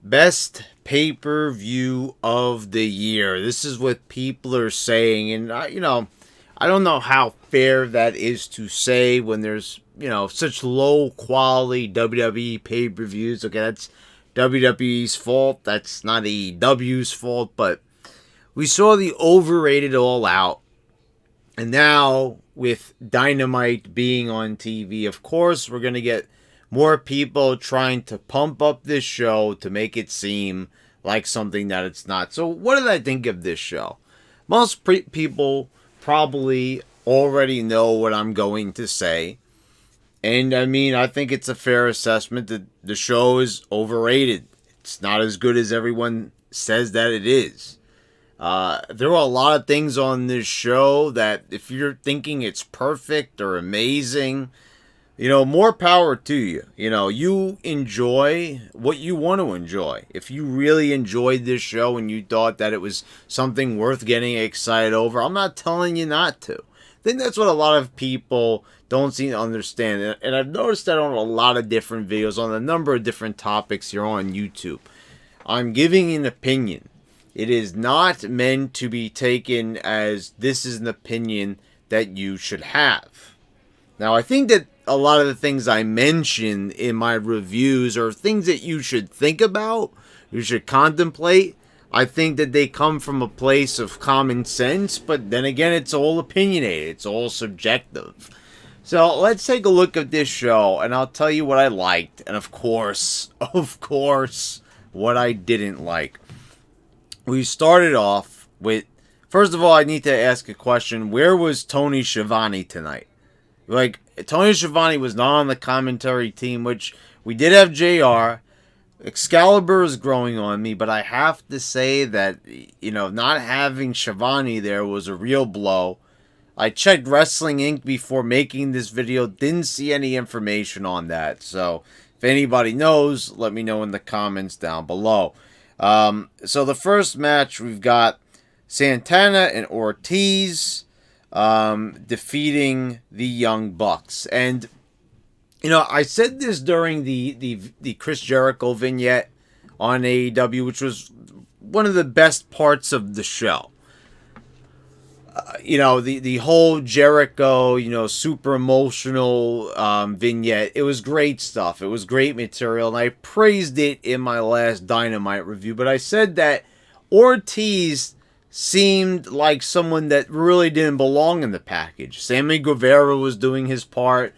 Best pay-per-view of the year. This is what people are saying, and I don't know how fair that is to say when there's such low quality WWE pay-per-views. Okay, that's WWE's fault. That's not AEW's fault, but we saw the overrated All Out, and now with Dynamite being on TV, of course we're gonna get more people trying to pump up this show to make it seem like something that it's not. So, what did I think of this show? Most people probably already know what I'm going to say. And I mean, I think it's a fair assessment that the show is overrated. It's not as good as everyone says that it is. There were a lot of things on this show that if you're thinking it's perfect or amazing, more power to you. You enjoy what you want to enjoy. If you really enjoyed this show and you thought that it was something worth getting excited over, I'm not telling you not to. I think that's what a lot of people don't seem to understand. And I've noticed that on a lot of different videos, on a number of different topics here on YouTube. I'm giving an opinion. It is not meant to be taken as this is an opinion that you should have. Now, I think that a lot of the things I mention in my reviews are things that you should think about, you should contemplate. I think that they come from a place of common sense, but then again, it's all opinionated. It's all subjective. So let's take a look at this show, and I'll tell you what I liked, and of course, what I didn't like. We started off with, first of all, I need to ask a question. Where was Tony Schiavone tonight? Like, Tony Schiavone was not on the commentary team, which we did have JR. Excalibur is growing on me, but I have to say that, not having Schiavone there was a real blow. I checked Wrestling Inc. before making this video, didn't see any information on that. So, if anybody knows, let me know in the comments down below. So the first match, we've got Santana and Ortiz defeating the Young Bucks. And, I said this during the Chris Jericho vignette on AEW, which was one of the best parts of the show. The whole Jericho, super emotional vignette. It was great stuff. It was great material, and I praised it in my last Dynamite review. But I said that Ortiz seemed like someone that really didn't belong in the package. Sammy Guevara was doing his part.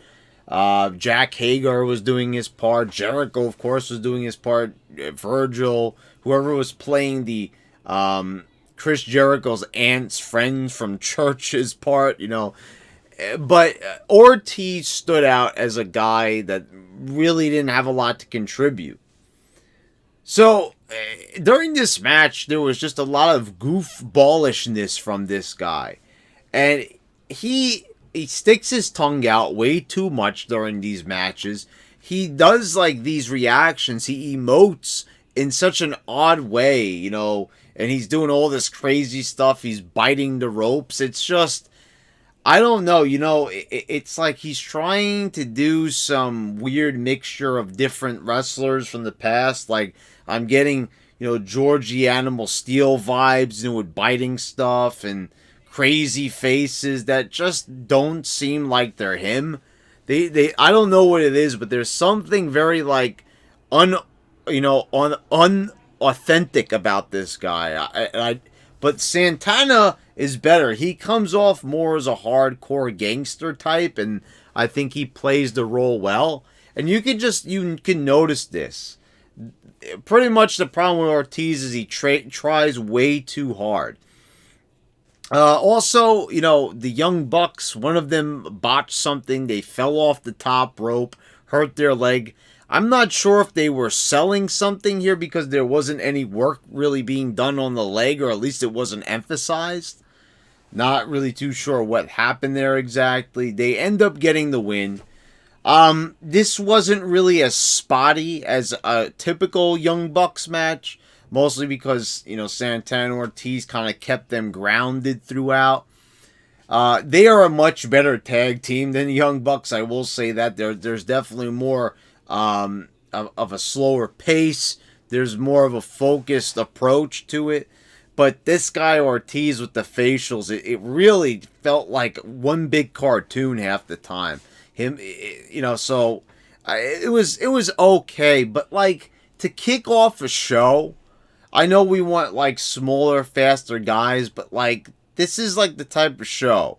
Jack Hager was doing his part. Jericho, of course, was doing his part. Virgil, whoever was playing the Chris Jericho's aunt's friend from church's part, But Ortiz stood out as a guy that really didn't have a lot to contribute. So, during this match, there was just a lot of goofballishness from this guy. And he sticks his tongue out way too much during these matches. He does, these reactions. He emotes in such an odd way, and he's doing all this crazy stuff. He's biting the ropes. It's just, I don't know, it's like he's trying to do some weird mixture of different wrestlers from the past. Like, I'm getting, Georgie Animal Steel vibes, with biting stuff and crazy faces that just don't seem like they're him. I don't know what it is, but there's something very, unauthentic about this guy. But Santana is better. He comes off more as a hardcore gangster type, and I think he plays the role well. And you can notice this. Pretty much the problem with Ortiz is he tries way too hard. Also, the Young Bucks, one of them botched something. They fell off the top rope, hurt their leg. I'm not sure if they were selling something here because there wasn't any work really being done on the leg, or at least it wasn't emphasized. Not really too sure what happened there exactly. They end up getting the win. This wasn't really as spotty as a typical Young Bucks match, mostly because, Santana and Ortiz kind of kept them grounded throughout. They are a much better tag team than the Young Bucks, I will say that. There's definitely more of a slower pace. There's more of a focused approach to it. But this guy Ortiz with the facials, it really felt like one big cartoon half the time. So it was okay. But like to kick off a show, I know we want like smaller, faster guys, but like this is like the type of show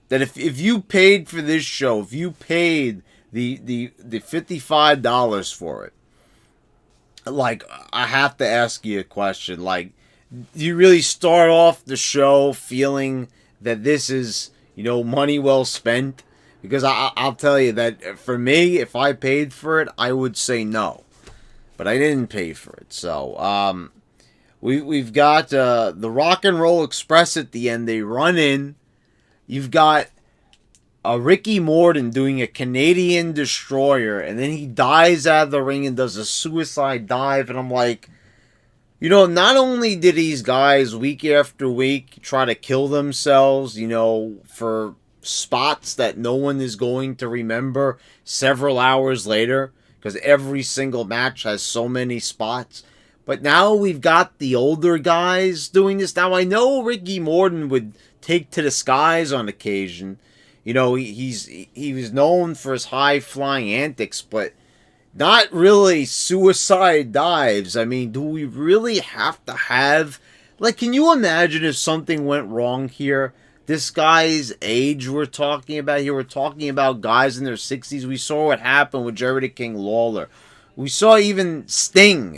that if you paid for this show, if you paid the $55 for it, like I have to ask you a question. Like, do you really start off the show feeling that this is, money well spent? Because I'll tell you that for me, if I paid for it, I would say no. But I didn't pay for it. So we've got the Rock and Roll Express at the end. They run in. You've got Ricky Morton doing a Canadian Destroyer, and then he dives out of the ring and does a suicide dive. And I'm like, not only did these guys week after week try to kill themselves, for spots that no one is going to remember several hours later, because every single match has so many spots. But now we've got the older guys doing this. Now I know Ricky Morton would take to the skies on occasion. He was known for his high flying antics, but not really suicide dives. I mean, do we really have to have, like, can you imagine if something went wrong here? This guy's age we're talking about here. We're talking about guys in their 60s. We saw what happened with Jerry the King Lawler. We saw even Sting,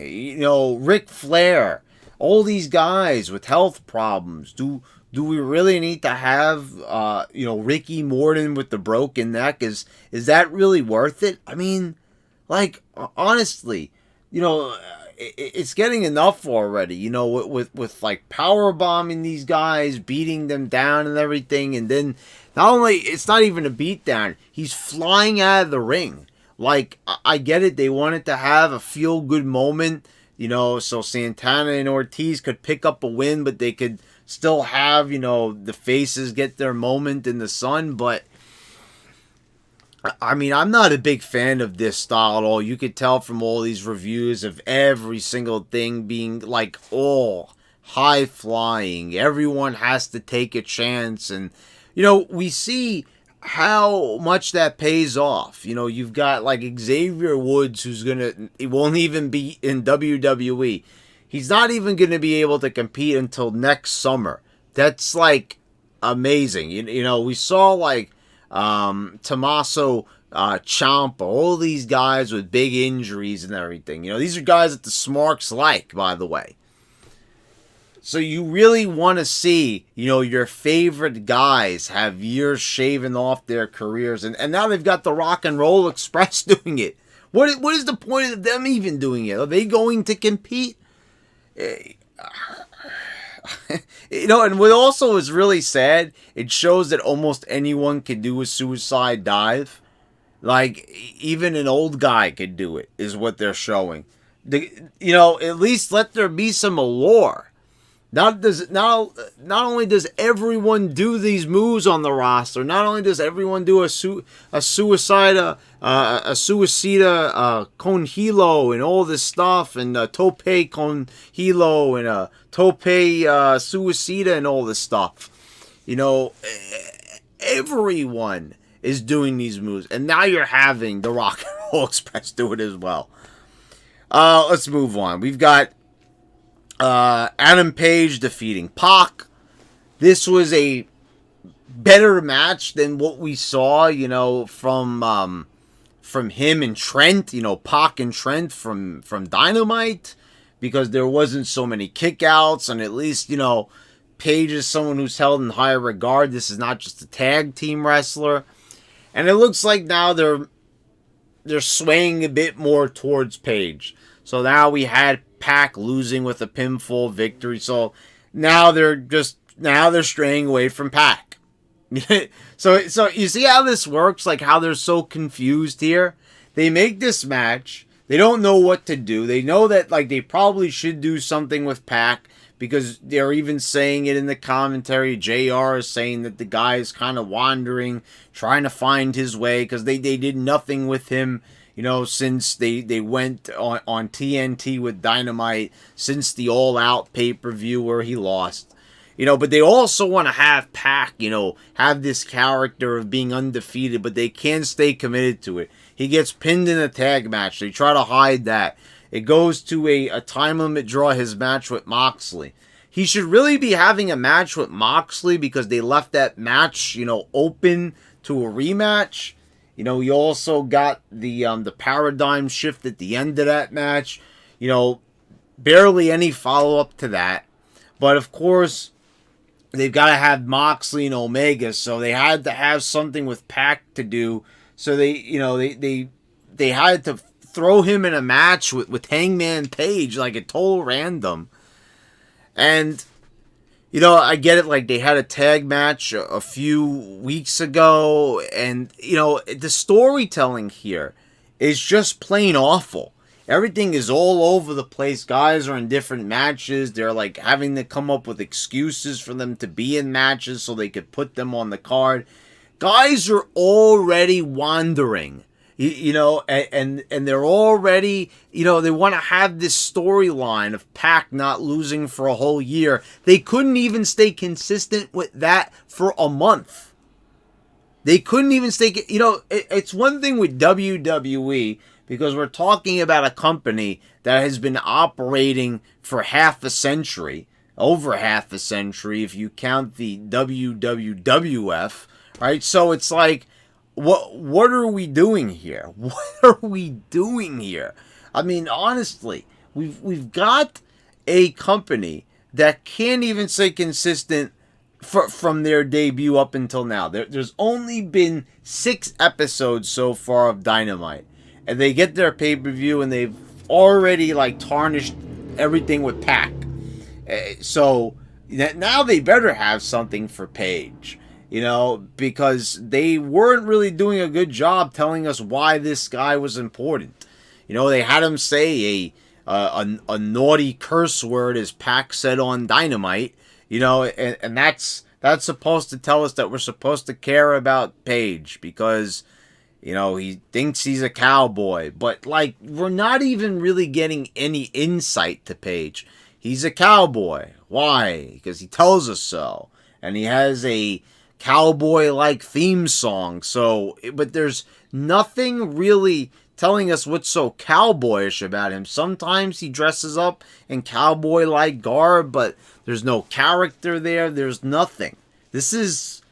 Ric Flair. All these guys with health problems. Do we really need to have, Ricky Morton with the broken neck? Is that really worth it? I mean, like, honestly, it's getting enough already, with like power bombing these guys, beating them down and everything. And then not only, it's not even a beatdown, he's flying out of the ring. Like, I get it. They wanted to have a feel good moment, so Santana and Ortiz could pick up a win, but they could still have, the faces get their moment in the sun. But I mean, I'm not a big fan of this style at all. You could tell from all these reviews of every single thing being like all high flying. Everyone has to take a chance. And, we see how much that pays off. You've got like Xavier Woods, he won't even be in WWE. He's not even going to be able to compete until next summer. That's like amazing. We saw like Tommaso Ciampa, all these guys with big injuries and everything. These are guys that the Smarks like, by the way. So you really want to see, your favorite guys have years shaven off their careers. And now they've got the Rock and Roll Express doing it. What is the point of them even doing it? Are they going to compete? And what also is really sad, it shows that almost anyone can do a suicide dive. Like, even an old guy could do it, is what they're showing. At least let there be some allure. Not only does everyone do these moves on the roster, not only does everyone do a suicida con hilo and all this stuff, and a tope con hilo and a tope suicida and all this stuff. Everyone is doing these moves, and now you're having the Rock and Roll Express do it as well. Let's move on. We've got Adam Page defeating Pac. This was a better match than what we saw, from him and Trent, Pac and Trent from Dynamite, because there wasn't so many kickouts, and at least, Page is someone who's held in higher regard. This is not just a tag team wrestler. And it looks like now they're swaying a bit more towards Page. So now we had Pac losing with a pinfall victory. So now they're straying away from Pac. so you see how this works? Like how they're so confused here? They make this match. They don't know what to do. They know that like they probably should do something with Pac, because they're even saying it in the commentary. JR is saying that the guy is kind of wandering, trying to find his way, because they did nothing with him, since they went on TNT with Dynamite, since the All Out pay-per-view where he lost. But they also want to have Pac, have this character of being undefeated, but they can't stay committed to it. He gets pinned in a tag match. They try to hide that. It goes to a time limit draw, his match with Moxley. He should really be having a match with Moxley because they left that match, open to a rematch. You also got the paradigm shift at the end of that match. Barely any follow-up to that. But, of course, they've got to have Moxley and Omega, so they had to have something with Pac to do. So they had to throw him in a match with Hangman Page, like a total random. And, I get it, like, they had a tag match a few weeks ago, and, the storytelling here is just plain awful. Everything is all over the place. Guys are in different matches. They're, like, having to come up with excuses for them to be in matches so they could put them on the card. Guys are already wandering. And they're already, they want to have this storyline of Pac not losing for a whole year. They couldn't even stay consistent with that for a month. They couldn't even stay, it's one thing with WWE because we're talking about a company that has been operating for half a century, over half a century if you count the WWF, right? So it's like, What are we doing here? What are we doing here? I mean, honestly, we've got a company that can't even stay consistent from their debut up until now. There's only been 6 episodes so far of Dynamite, and they get their pay-per-view and they've already tarnished everything with Pac. So now they better have something for Paige. Because they weren't really doing a good job telling us why this guy was important. They had him say a naughty curse word, as Pac said on Dynamite. And that's supposed to tell us that we're supposed to care about Paige because, he thinks he's a cowboy. But, we're not even really getting any insight to Paige. He's a cowboy. Why? Because he tells us so. And he has a cowboy-like theme song. So, but there's nothing really telling us what's so cowboyish about him. Sometimes he dresses up in cowboy-like garb, but there's no character there. There's nothing. This is,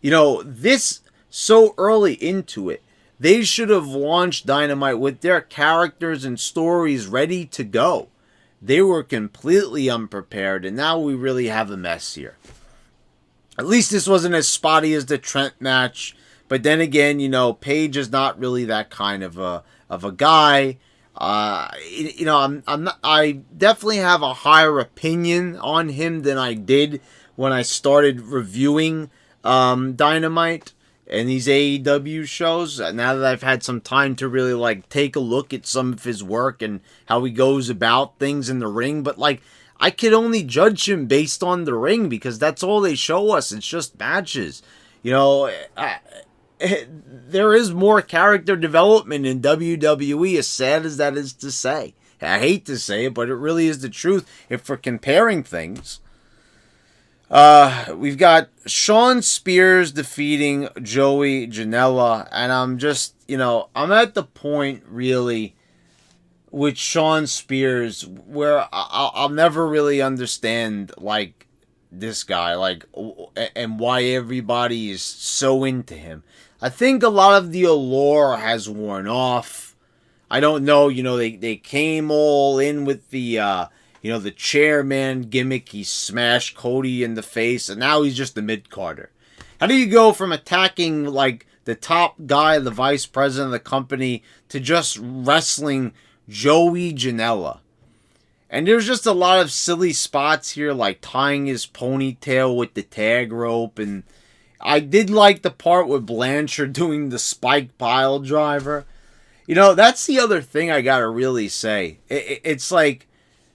this so early into it. They should have launched Dynamite with their characters and stories ready to go. They were completely unprepared, and now we really have a mess here. At least this wasn't as spotty as the Trent match. But then again, Paige is not really that kind of a guy. I definitely have a higher opinion on him than I did when I started reviewing Dynamite and these AEW shows. Now that I've had some time to really take a look at some of his work and how he goes about things in the ring, but I could only judge him based on the ring because that's all they show us. It's just matches. There is more character development in WWE, as sad as that is to say. I hate to say it, but it really is the truth if we're comparing things. We've got Shawn Spears defeating Joey Janela, and I'm just, I'm at the point really with Shawn Spears where I'll never really understand this guy and why everybody is so into him. I think a lot of the allure has worn off. I don't know, they came all in with the the chairman gimmick. He smashed Cody in the face, and now he's just a mid-carder. How do you go from attacking the top guy, the vice president of the company, to just wrestling Joey Janela? And there's just a lot of silly spots here, like tying his ponytail with the tag rope. And I did like the part with Blanchard doing the spike pile driver. That's the other thing I gotta really say. It's like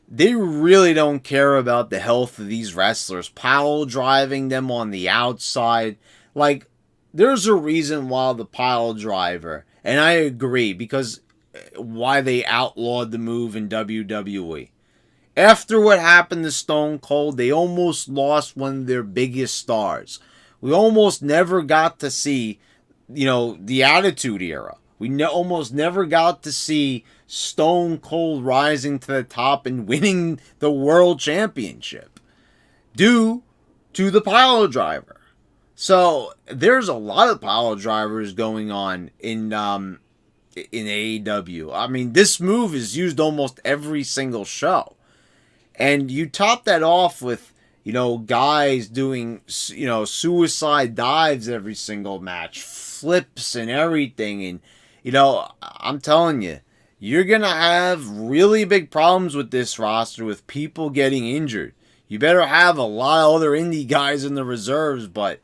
they really don't care about the health of these wrestlers. Pile driving them on the outside. There's a reason why the pile driver. And I agree, because why they outlawed the move in WWE. After what happened to Stone Cold, they almost lost one of their biggest stars. We almost never got to see, the Attitude Era. We almost never got to see Stone Cold rising to the top and winning the World Championship due to the pile driver. So there's a lot of pile drivers going on in AEW. I mean, this move is used almost every single show. And you top that off with, guys doing, suicide dives every single match, flips and everything. And, I'm telling you, you're going to have really big problems with this roster with people getting injured. You better have a lot of other indie guys in the reserves, but,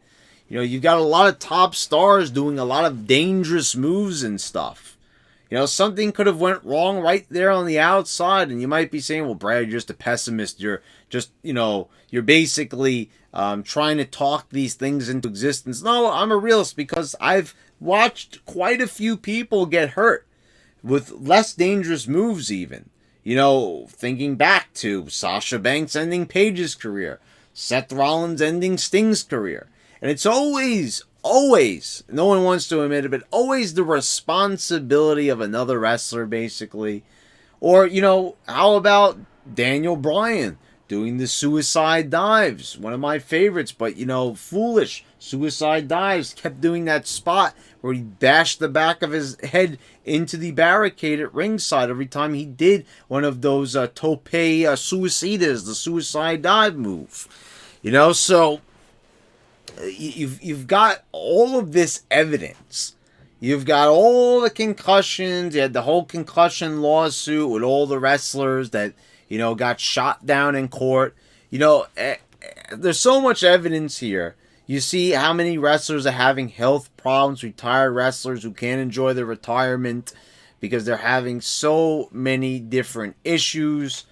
you've got a lot of top stars doing a lot of dangerous moves and stuff. Something could have went wrong right there on the outside, and you might be saying, well, Brad, you're just a pessimist. You're just, you're basically trying to talk these things into existence. No, I'm a realist because I've watched quite a few people get hurt with less dangerous moves even. Thinking back to Sasha Banks ending Paige's career, Seth Rollins ending Sting's career. And it's always, no one wants to admit it, but always the responsibility of another wrestler, basically. Or, how about Daniel Bryan doing the suicide dives? One of my favorites, but, foolish suicide dives. Kept doing that spot where he bashed the back of his head into the barricade at ringside every time he did one of those tope suicidas, the suicide dive move. So you've got all of this evidence. You've got all the concussions. You had the whole concussion lawsuit with all the wrestlers that, got shot down in court. There's so much evidence here. You see how many wrestlers are having health problems, retired wrestlers who can't enjoy their retirement because they're having so many different issues.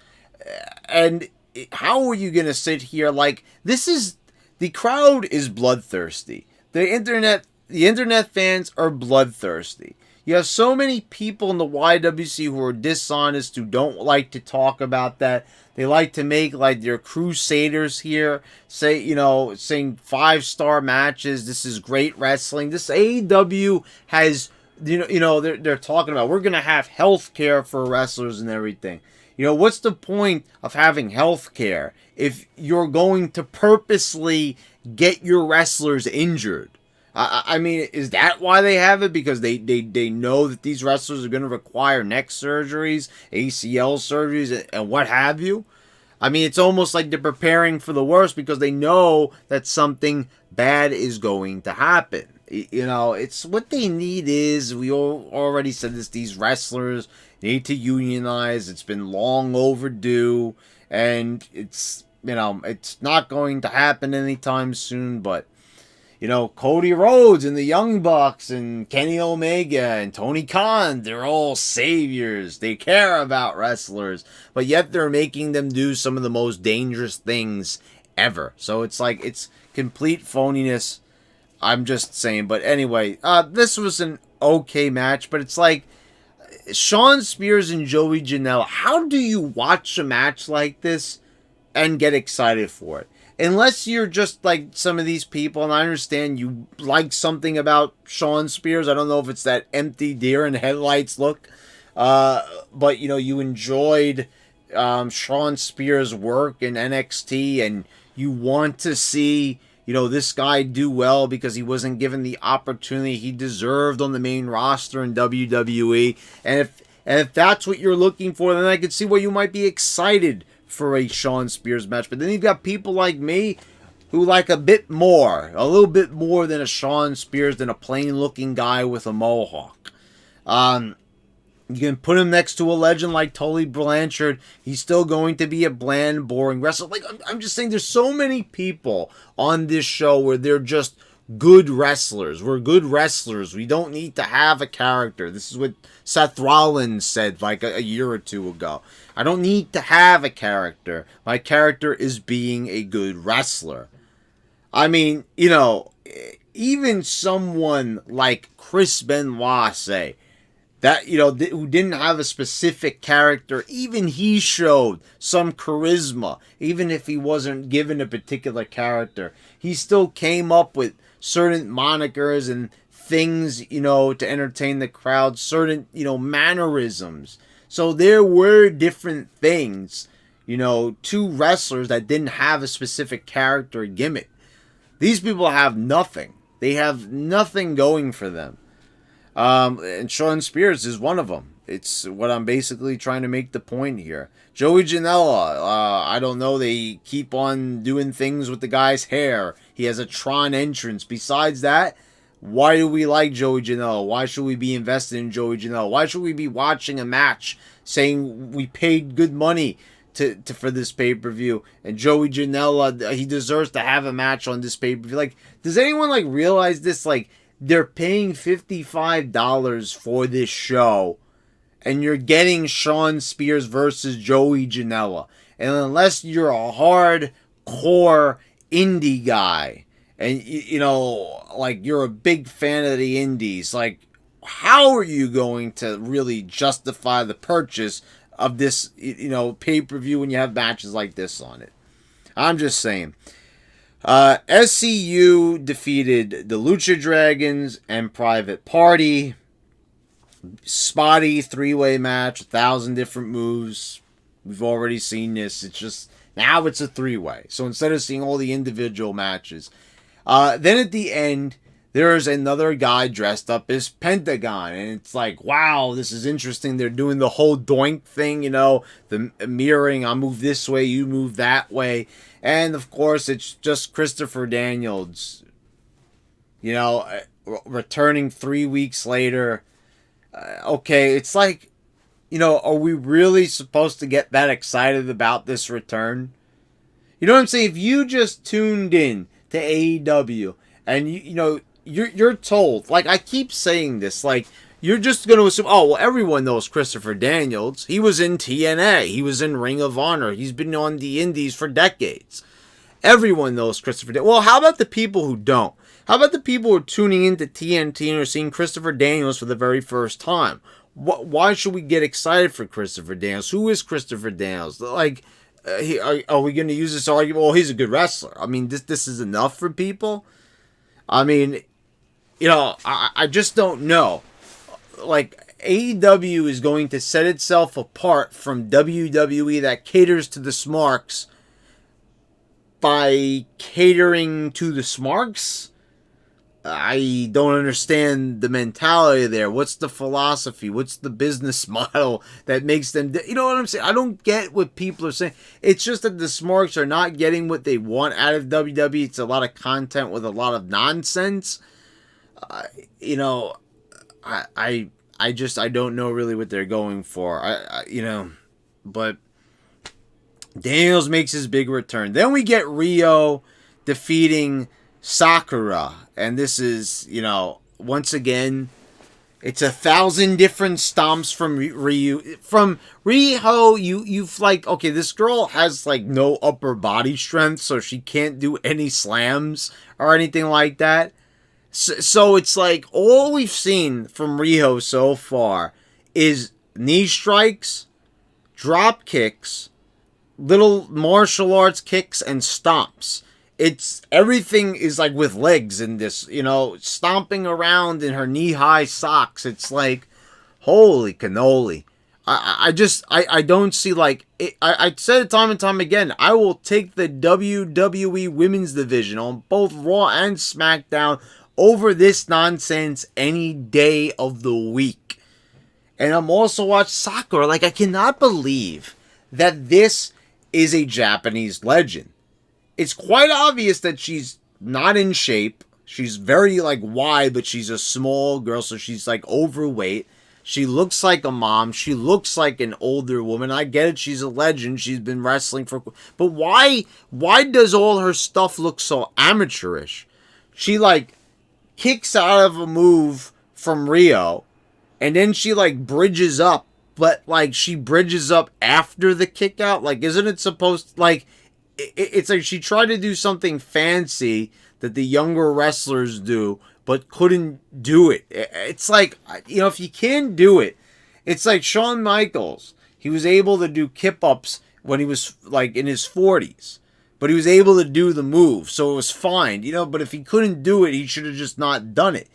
And how are you going to sit here like this is... The crowd is bloodthirsty. The internet fans are bloodthirsty. You have so many people in the YWC who are dishonest, who don't like to talk about that. They like to make like they're crusaders here, saying 5-star matches. This is great wrestling. This AEW has, they're talking about we're gonna have health care for wrestlers and everything. What's the point of having health care if you're going to purposely get your wrestlers injured? I mean, is that why they have it? Because they know that these wrestlers are going to require neck surgeries, ACL surgeries, and what have you? I mean, it's almost like they're preparing for the worst because they know that something bad is going to happen. It's what they need is, we already said this, these wrestlers need to unionize. It's been long overdue, and it's not going to happen anytime soon, but Cody Rhodes and the Young Bucks and Kenny Omega and Tony Khan, they're all saviors. They care about wrestlers, but yet they're making them do some of the most dangerous things ever. So it's like, it's complete phoniness. I'm just saying. But anyway, this was an okay match, but it's like Shawn Spears and Joey Janela. How do you watch a match like this and get excited for it? Unless you're just like some of these people, and I understand you like something about Shawn Spears. I don't know if it's that empty deer in headlights look, but you enjoyed Shawn Spears' work in NXT, and you want to see this guy do well because he wasn't given the opportunity he deserved on the main roster in WWE. And if that's what you're looking for, then I could see why you might be excited for a Shawn Spears match. But then you've got people like me who like a little bit more than a Shawn Spears, than a plain looking guy with a mohawk. You can put him next to a legend like Tully Blanchard. He's still going to be a bland, boring wrestler. Like, I'm just saying, there's so many people on this show where they're just good wrestlers. We're good wrestlers. We don't need to have a character. This is what Seth Rollins said like a year or two ago. I don't need to have a character. My character is being a good wrestler. I mean, even someone like Chris Benoit say, that, who didn't have a specific character, even he showed some charisma. Even if he wasn't given a particular character, he still came up with certain monikers and things, to entertain the crowd, certain, mannerisms. So there were different things, to wrestlers that didn't have a specific character gimmick. These people have nothing. They have nothing going for them. And Shawn Spears is one of them. It's what I'm basically trying to make the point here. Joey Janela, I don't know, they keep on doing things with the guy's hair. He has a Tron entrance. Besides that, why do we like Joey Janela? Why should we be invested in Joey Janela? Why should we be watching a match saying we paid good money for this pay-per-view? And Joey Janela, he deserves to have a match on this pay-per-view. Like, does anyone realize this? They're paying $55 for this show, and you're getting Shawn Spears versus Joey Janela. And unless you're a hardcore indie guy, and you're a big fan of the indies, how are you going to really justify the purchase of this, pay-per-view when you have matches like this on it? I'm just saying. SCU defeated the Lucha Dragons and Private Party. Spotty 3-way match, 1,000 different moves. We've already seen this. It's just, now it's a 3-way. So instead of seeing all the individual matches. Then at the end, there's another guy dressed up as Pentagon. And it's like, wow, this is interesting. They're doing the whole doink thing, the mirroring. I move this way, you move that way. And, of course, it's just Christopher Daniels, returning 3 weeks later. Okay, it's like, are we really supposed to get that excited about this return? You know what I'm saying? If you just tuned in to AEW and, you're told, I keep saying this, you're just going to assume, oh, well, everyone knows Christopher Daniels. He was in TNA. He was in Ring of Honor. He's been on the indies for decades. Everyone knows Christopher Daniels. Well, how about the people who don't? How about the people who are tuning into TNT and are seeing Christopher Daniels for the very first time? Why should we get excited for Christopher Daniels? Who is Christopher Daniels? Are we going to use this argument? Well, he's a good wrestler. I mean, this is enough for people? I mean, I just don't know. AEW is going to set itself apart from WWE that caters to the smarks by catering to the smarks? I don't understand the mentality there. What's the philosophy? What's the business model that makes them... You know what I'm saying? I don't get what people are saying. It's just that the smarks are not getting what they want out of WWE. It's a lot of content with a lot of nonsense. I don't know really what they're going for. But Daniels makes his big return. Then we get Rio defeating Sakura. And this is, once again, it's 1,000 different stomps from Ryu. From Riho, you've okay, this girl has no upper body strength, so she can't do any slams or anything like that. So it's all we've seen from Riho so far is knee strikes, drop kicks, little martial arts kicks, and stomps. It's everything is with legs in this, stomping around in her knee-high socks. It's holy cannoli. I don't see I said it time and time again. I will take the WWE Women's Division on both Raw and SmackDown over this nonsense any day of the week. And I'm also watching Sakura. I cannot believe that this is a Japanese legend. It's quite obvious that she's not in shape. She's very wide, but she's a small girl, so she's overweight. She looks like a mom. She looks like an older woman. I get it. She's a legend. She's been wrestling for... But why does all her stuff look so amateurish? She kicks out of a move from Rio, and then she bridges up, but she bridges up after the kick out. Isn't it supposed it's she tried to do something fancy that the younger wrestlers do but couldn't do it. It's like, if you can't do it, it's like Shawn Michaels. He was able to do kip-ups when he was like in his 40s. But he was able to do the move, so it was fine, but if he couldn't do it, he should have just not done it.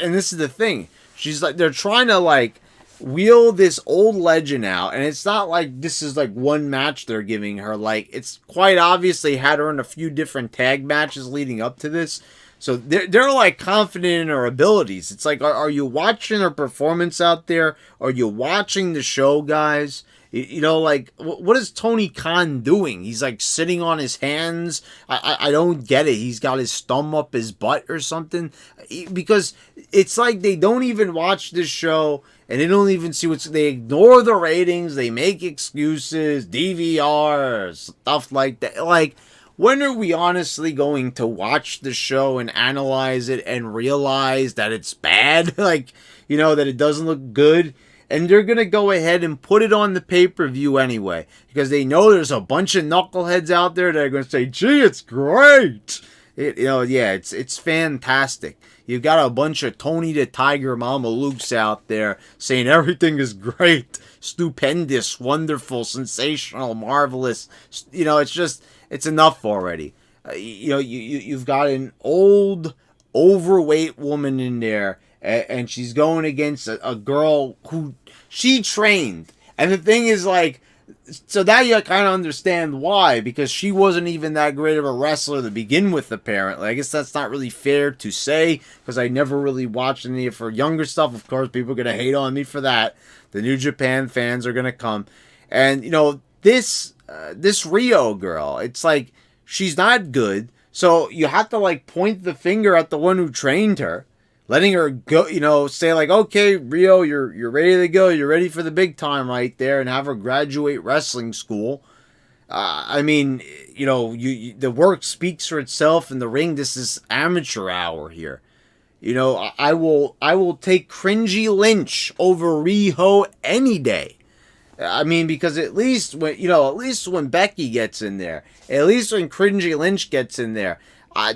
And this is the thing. She's like, they're trying to like wheel this old legend out, and it's not like this is like one match they're giving her. Like, it's quite obvious they had her in a few different tag matches leading up to this. So they're like confident in her abilities. It's like, are you watching her performance out there? Are you watching the show, guys? Like, what is Tony Khan doing? He's like sitting on his hands. I don't get it. He's got his thumb up his butt or something. Because it's like they don't even watch this show and they don't even see they ignore the ratings. They make excuses, DVR, stuff like that. Like, when are we honestly going to watch the show and analyze it and realize that it's bad? Like, that it doesn't look good? And they're going to go ahead and put it on the pay-per-view anyway. Because they know there's a bunch of knuckleheads out there that are going to say, gee, it's great. It's fantastic. You've got a bunch of Tony the Tiger Mama Lukes out there saying everything is great, stupendous, wonderful, sensational, marvelous. It's enough already. You've got an old, overweight woman in there, and she's going against a girl who she trained. And the thing is, like, so now you kind of understand why, because she wasn't even that great of a wrestler to begin with, apparently. I guess that's not really fair to say, because I never really watched any of her younger stuff. Of course, people are going to hate on me for that. The New Japan fans are going to come. And, this Rio girl, it's like, she's not good. So you have to, like, point the finger at the one who trained her. Letting her go, say like, okay, Rio, you're ready to go. You're ready for the big time right there, and have her graduate wrestling school. The work speaks for itself in the ring. This is amateur hour here. I will take Cringy Lynch over Rio any day. Because at least when Becky gets in there, at least when Cringy Lynch gets in there, I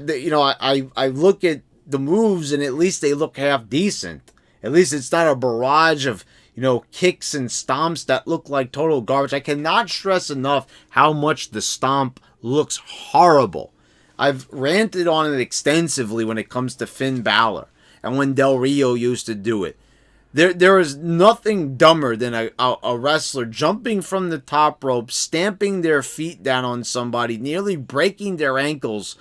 look at the moves, and at least they look half decent. At least it's not a barrage of, kicks and stomps that look like total garbage. I cannot stress enough how much the stomp looks horrible. I've ranted on it extensively when it comes to Finn Balor and when Del Rio used to do it. There is nothing dumber than a wrestler jumping from the top rope, stamping their feet down on somebody, nearly breaking their ankles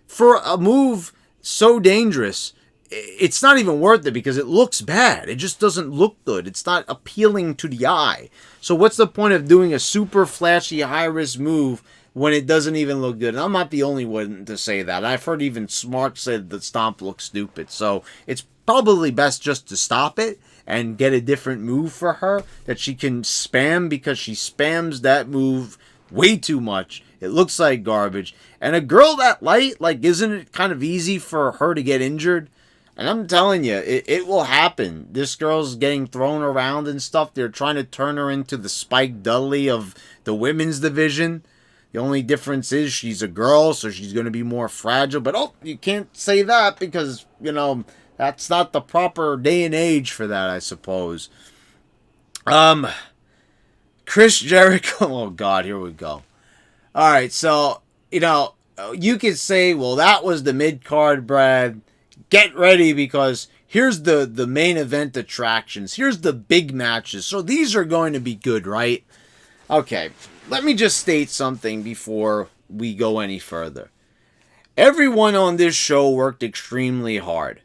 for a move so dangerous. It's not even worth it because it looks bad. It just doesn't look good. It's not appealing to the eye. So what's the point of doing a super flashy high-risk move when it doesn't even look good? And I'm not the only one to say that. I've heard even Smart say that the stomp looks stupid. So it's probably best just to stop it and get a different move for her that she can spam, because she spams that move way too much. It looks like garbage. And a girl that light, like, isn't it kind of easy for her to get injured? And I'm telling you, it will happen. This girl's getting thrown around and stuff. They're trying to turn her into the Spike Dudley of the women's division. The only difference is she's a girl, so she's going to be more fragile. But, you can't say that because, that's not the proper day and age for that, I suppose. Chris Jericho. Oh, God, here we go. All right, so, you could say, well, that was the mid-card, Brad. Get ready, because here's the main event attractions. Here's the big matches. So these are going to be good, right? Okay, let me just state something before we go any further. Everyone on this show worked extremely hard.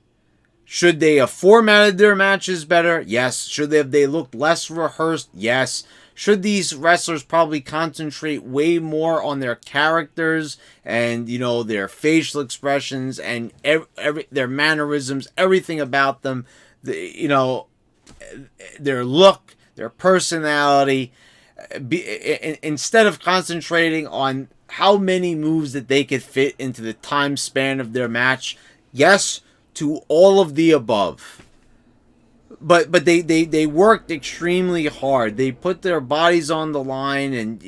Should they have formatted their matches better? Yes. Should they looked less rehearsed? Yes. Should these wrestlers probably concentrate way more on their characters and, their facial expressions and their mannerisms, everything about them, their look, their personality, instead of concentrating on how many moves that they could fit into the time span of their match? Yes, to all of the above. But they worked extremely hard. They put their bodies on the line, and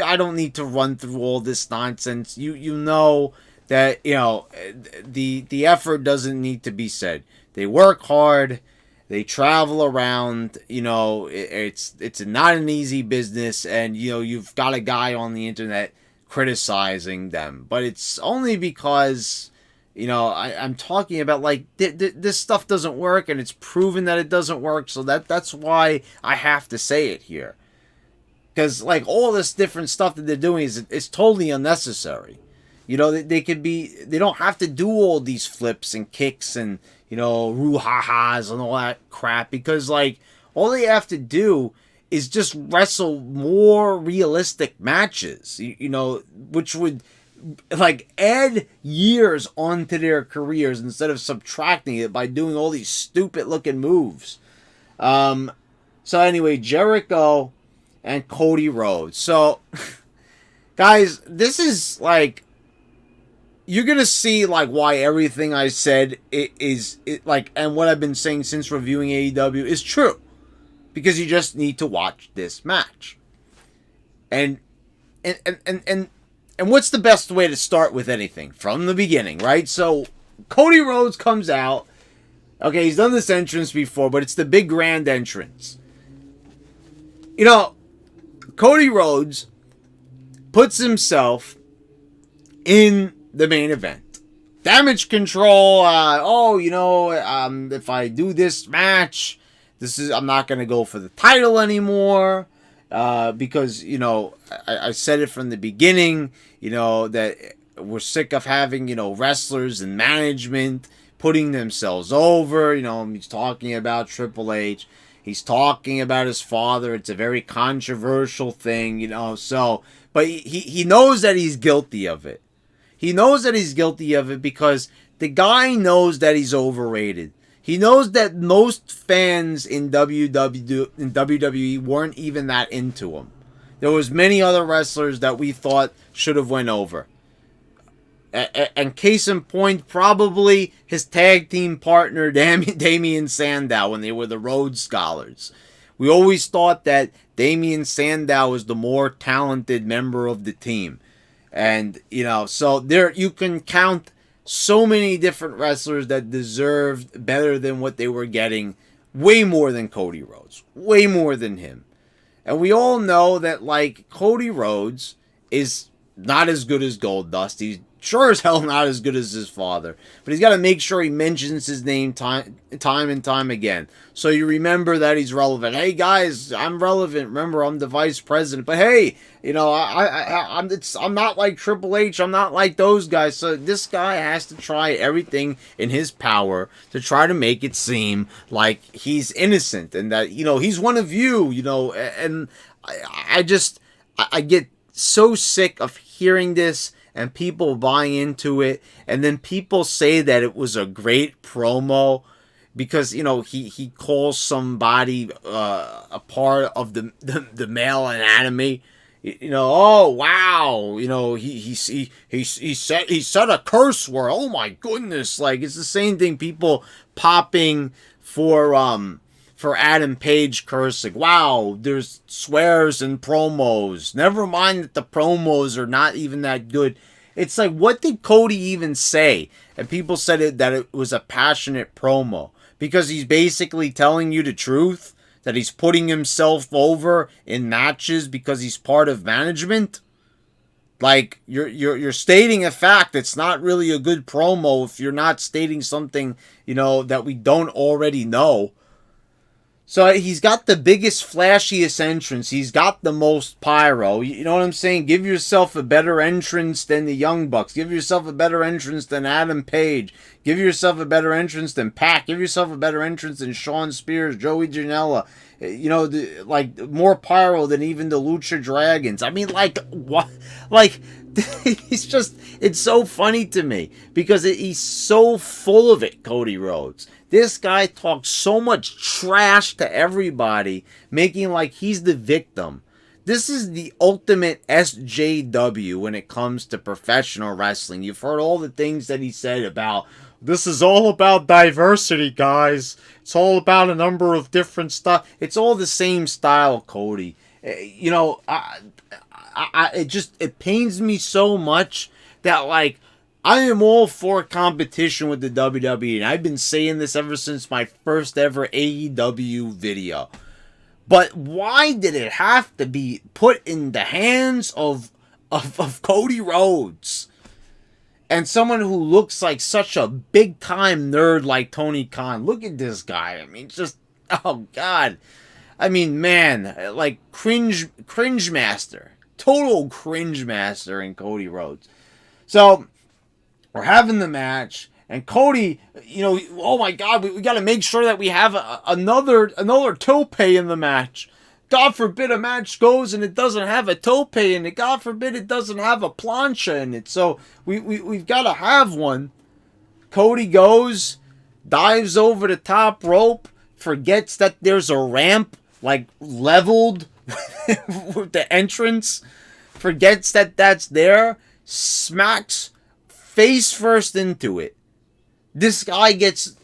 I don't need to run through all this nonsense. You know that, the effort doesn't need to be said. They work hard. They travel around. It's not an easy business, and you've got a guy on the internet criticizing them, but it's only because I'm talking about, like, this stuff doesn't work, and it's proven that it doesn't work. So that's why I have to say it here, because, like, all this different stuff that they're doing is totally unnecessary. They don't have to do all these flips and kicks and, roo-ha-has and all that crap, because, like, all they have to do is just wrestle more realistic matches, which would, like, add years onto their careers instead of subtracting it by doing all these stupid looking moves. So anyway, Jericho and Cody Rhodes. So, guys, this is, like, you're gonna see, like, why everything I said and what I've been saying since reviewing AEW is true, because you just need to watch this match. And what's the best way to start with anything? From the beginning, right? So Cody Rhodes comes out. Okay, he's done this entrance before, but it's the big grand entrance. Cody Rhodes puts himself in the main event. Damage control. If I do this match, I'm not going to go for the title anymore. Because, I said it from the beginning, that we're sick of having, wrestlers and management putting themselves over. He's talking about Triple H. He's talking about his father. It's a very controversial thing, but he knows that he's guilty of it. He knows that he's guilty of it because the guy knows that he's overrated. He knows that most fans in WWE weren't even that into him. There was many other wrestlers that we thought should have went over. And case in point, probably his tag team partner, Damian Sandow, when they were the Rhodes Scholars. We always thought that Damian Sandow was the more talented member of the team. And, so there you can count so many different wrestlers that deserved better than what they were getting. Way more than Cody Rhodes. Way more than him. And we all know that, like, Cody Rhodes is not as good as Goldust. He's sure as hell not as good as his father. But he's got to make sure he mentions his name time and time again. So you remember that he's relevant. Hey, guys, I'm relevant. Remember, I'm the vice president. But hey, I'm not like Triple H. I'm not like those guys. So this guy has to try everything in his power to try to make it seem like he's innocent and that, he's one of you, and I get so sick of hearing this and people buying into it, and then people say that it was a great promo because he calls somebody a part of the male anatomy. Oh wow, he said a curse word. Oh my goodness, like it's the same thing. People popping for Adam Page cursing. Wow, there's swears in promos. Never mind that the promos are not even that good. It's like, what did Cody even say? And people said that it was a passionate promo. Because he's basically telling you the truth? That he's putting himself over in matches because he's part of management? Like, you're stating a fact. It's not really a good promo if you're not stating something, that we don't already know. So he's got the biggest, flashiest entrance. He's got the most pyro. You know what I'm saying? Give yourself a better entrance than the Young Bucks. Give yourself a better entrance than Adam Page. Give yourself a better entrance than Pac. Give yourself a better entrance than Shawn Spears, Joey Janela. More pyro than even the Lucha Dragons. I mean, like, what? Like, it's so funny to me because he's so full of it, Cody Rhodes. This guy talks so much trash to everybody, making like he's the victim. This is the ultimate SJW when it comes to professional wrestling. You've heard all the things that he said about, this is all about diversity, guys. It's all about a number of different stuff. It's all the same style, Cody. It pains me so much that, like, I am all for competition with the WWE, and I've been saying this ever since my first ever AEW video. But why did it have to be put in the hands of Cody Rhodes? And someone who looks like such a big time nerd like Tony Khan. Look at this guy. I mean, just, oh God. I mean, man, like cringe master. Total cringe master in Cody Rhodes. So, we're having the match. And Cody, oh my God, we got to make sure that we have another tope in the match. God forbid a match goes and it doesn't have a tope in it. God forbid it doesn't have a plancha in it. So we've got to have one. Cody goes, dives over the top rope, forgets that there's a ramp like leveled with the entrance, forgets that that's there, smacks face first into it. This guy gets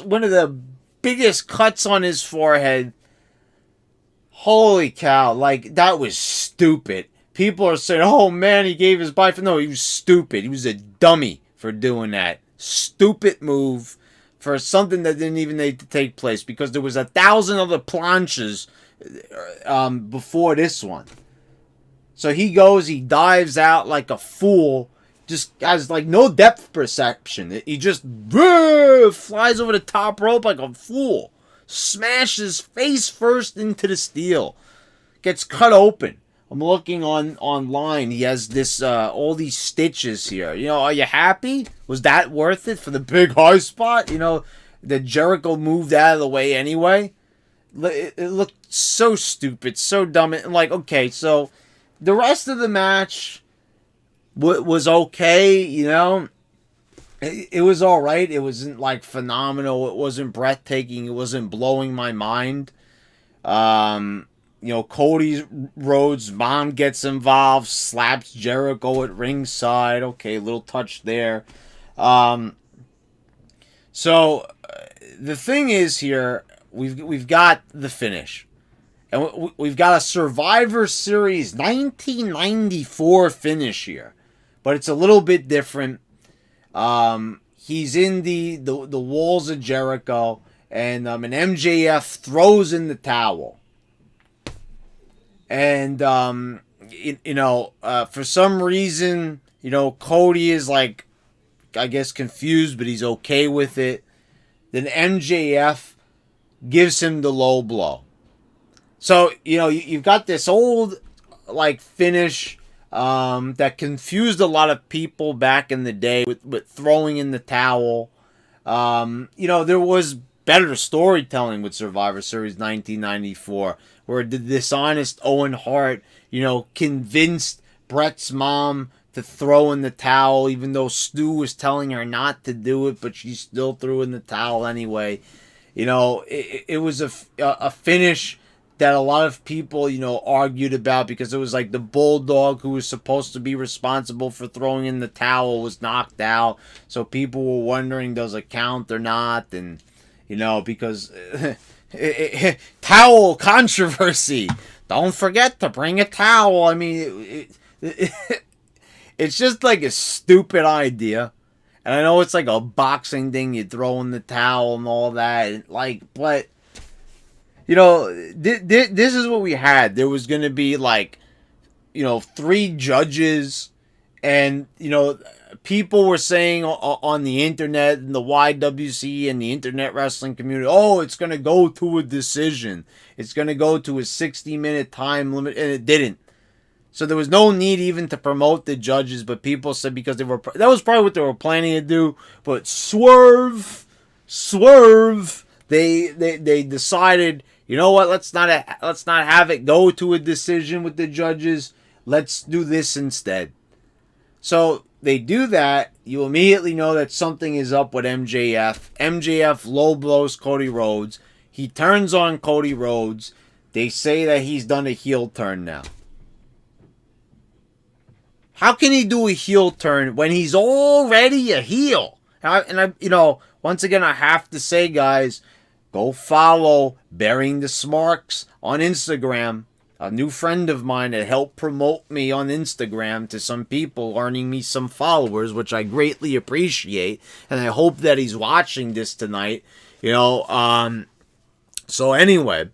one of the biggest cuts on his forehead. Holy cow, like, that was stupid. People are saying, oh man, he gave his body for... No, he was stupid. He was a dummy for doing that. Stupid move for something that didn't even need to take place, because there was 1,000 other planches before this one. So he goes, he dives out like a fool, just has like no depth perception. He just flies over the top rope like a fool. Smashes face first into the steel. Gets cut open. I'm looking online. He has this all these stitches here. Are you happy? Was that worth it for the big high spot? The Jericho moved out of the way anyway. It looked so stupid, so dumb. And like, okay, so the rest of the match was okay, It was all right. It wasn't like phenomenal. It wasn't breathtaking. It wasn't blowing my mind. Cody Rhodes' mom gets involved, slaps Jericho at ringside. Okay, little touch there. So the thing is here, we've got the finish, and we've got a Survivor Series 1994 finish here, but it's a little bit different. He's in the walls of Jericho, and MJF throws in the towel. And, for some reason, Cody is like, I guess confused, but he's okay with it. Then MJF gives him the low blow. So, you've got this old, like, finish that confused a lot of people back in the day with throwing in the towel. There was better storytelling with Survivor Series 1994, where the dishonest Owen Hart, convinced Bret's mom to throw in the towel, even though Stu was telling her not to do it, but she still threw in the towel anyway. It was a finish that a lot of people, argued about, because it was like the Bulldog, who was supposed to be responsible for throwing in the towel, was knocked out. So people were wondering, does it count or not? And, because towel controversy. Don't forget to bring a towel. I mean, it's just like a stupid idea. And I know it's like a boxing thing. You throw in the towel and all that. But... this is what we had. There was going to be 3 judges, and, people were saying on the internet and the YWC and the internet wrestling community, oh, it's going to go to a decision. It's going to go to a 60-minute time limit, and it didn't. So there was no need even to promote the judges, but people said because that was probably what they were planning to do, but swerve, they decided, you know what, let's not have it go to a decision with the judges. Let's do this instead. So they do that. You immediately know that something is up with MJF. MJF low blows Cody Rhodes. He turns on Cody Rhodes. They say that he's done a heel turn now. How can he do a heel turn when he's already a heel? Once again, I have to say, guys, go follow Bearing the Smarks on Instagram. a new friend of mine that helped promote me on Instagram to some people, earning me some followers, which I greatly appreciate. And I hope that he's watching this tonight. So anyway,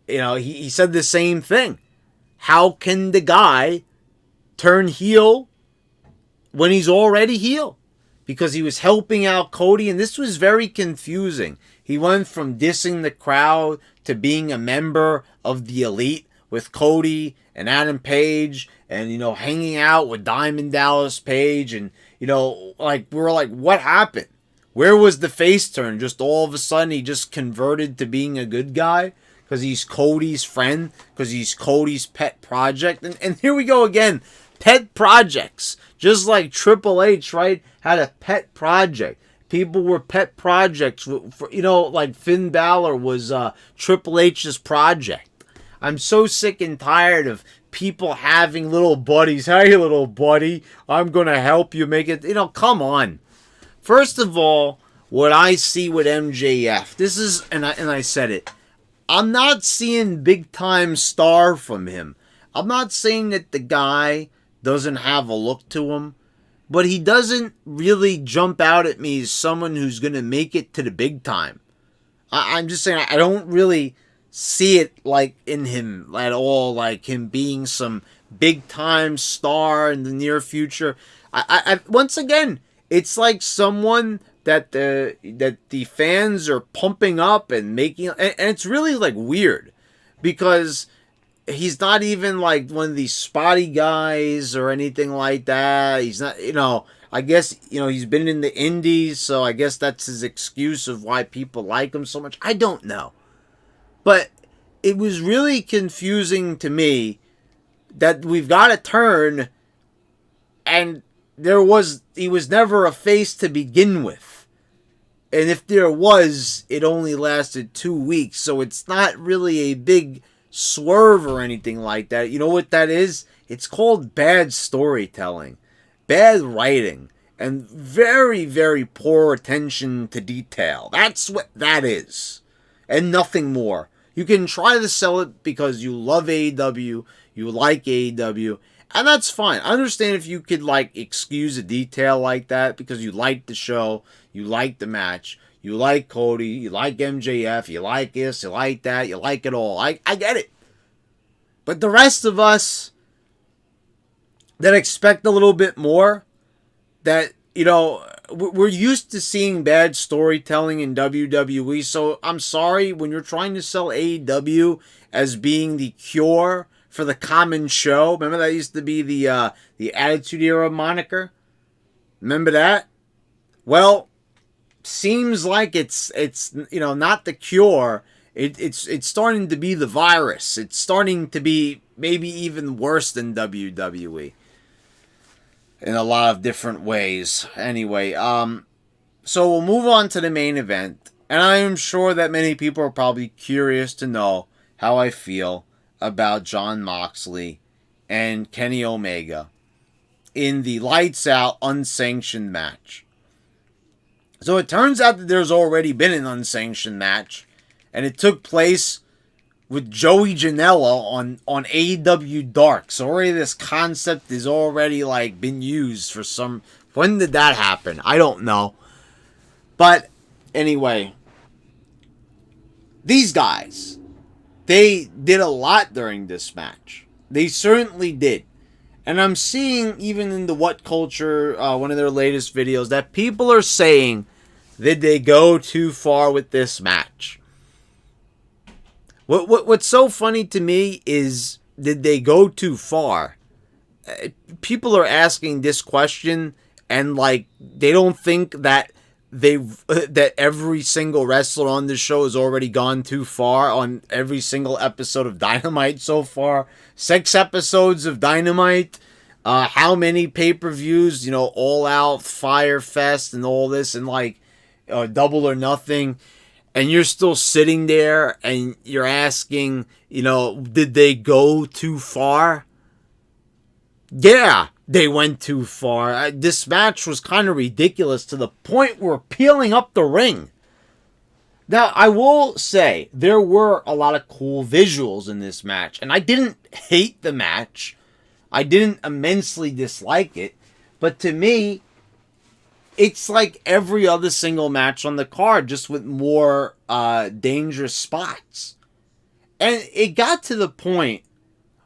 he said the same thing. How can the guy turn heel when he's already heel? Because he was helping out Cody, and this was very confusing. He went from dissing the crowd to being a member of the Elite with Cody and Adam Page, and hanging out with Diamond Dallas Page, and we're like, what happened? Where was the face turn? Just all of a sudden he just converted to being a good guy because he's Cody's friend, because he's Cody's pet project, and here we go again. Pet projects, just like Triple H, right, had a pet project. People were pet projects, like Finn Balor was Triple H's project. I'm so sick and tired of people having little buddies. Hey, little buddy, I'm going to help you make it. Come on. First of all, what I see with MJF, this is, and I said it, I'm not seeing big time star from him. I'm not saying that the guy doesn't have a look to him, but he doesn't really jump out at me as someone who's going to make it to the big time. I'm just saying, I don't really see it like in him at all, like him being some big time star in the near future. I once again, it's like someone that the fans are pumping up and making, and it's really like weird because he's not even like one of these spotty guys or anything like that. He's not, I guess, he's been in the indies, so I guess that's his excuse of why people like him so much. I don't know. But it was really confusing to me that we've got a turn, and he was never a face to begin with. And if there was, it only lasted 2 weeks, so it's not really a big swerve or anything like that. You know what that is? It's called bad storytelling, bad writing, and very, very poor attention to detail. That's what that is, and nothing more. You can try to sell it because you love AEW, you like AEW, and that's fine. I understand if you could excuse a detail like that because you like the show, you like the match, you like Cody, you like MJF, you like this, you like that, you like it all. I get it. But the rest of us that expect a little bit more, that, we're used to seeing bad storytelling in WWE, so I'm sorry, when you're trying to sell AEW as being the cure for the common show, remember that used to be the Attitude Era moniker? Remember that? Well, seems like it's not the cure. It's starting to be the virus. It's starting to be maybe even worse than WWE in a lot of different ways. Anyway, so we'll move on to the main event, and I am sure that many people are probably curious to know how I feel about Jon Moxley and Kenny Omega in the Lights Out unsanctioned match. So it turns out that there's already been an unsanctioned match, and it took place with Joey Janela on AEW Dark. So already this concept is already been used for some. When did that happen? I don't know. But anyway, these guys, they did a lot during this match. They certainly did. And I'm seeing, even in the What Culture, one of their latest videos, that people are saying, did they go too far with this match? What's so funny to me is, did they go too far? People are asking this question, and they don't think that that every single wrestler on this show has already gone too far on every single episode of Dynamite so far. 6 episodes of Dynamite. How many pay-per-views? All Out, Fire Fest, and all this, and Double or Nothing. And you're still sitting there and you're asking, did they go too far? Yeah, they went too far. This match was kind of ridiculous to the point where peeling up the ring. Now, I will say there were a lot of cool visuals in this match, and I didn't hate the match. I didn't immensely dislike it, but to me, it's like every other single match on the card, just with more dangerous spots. And it got to the point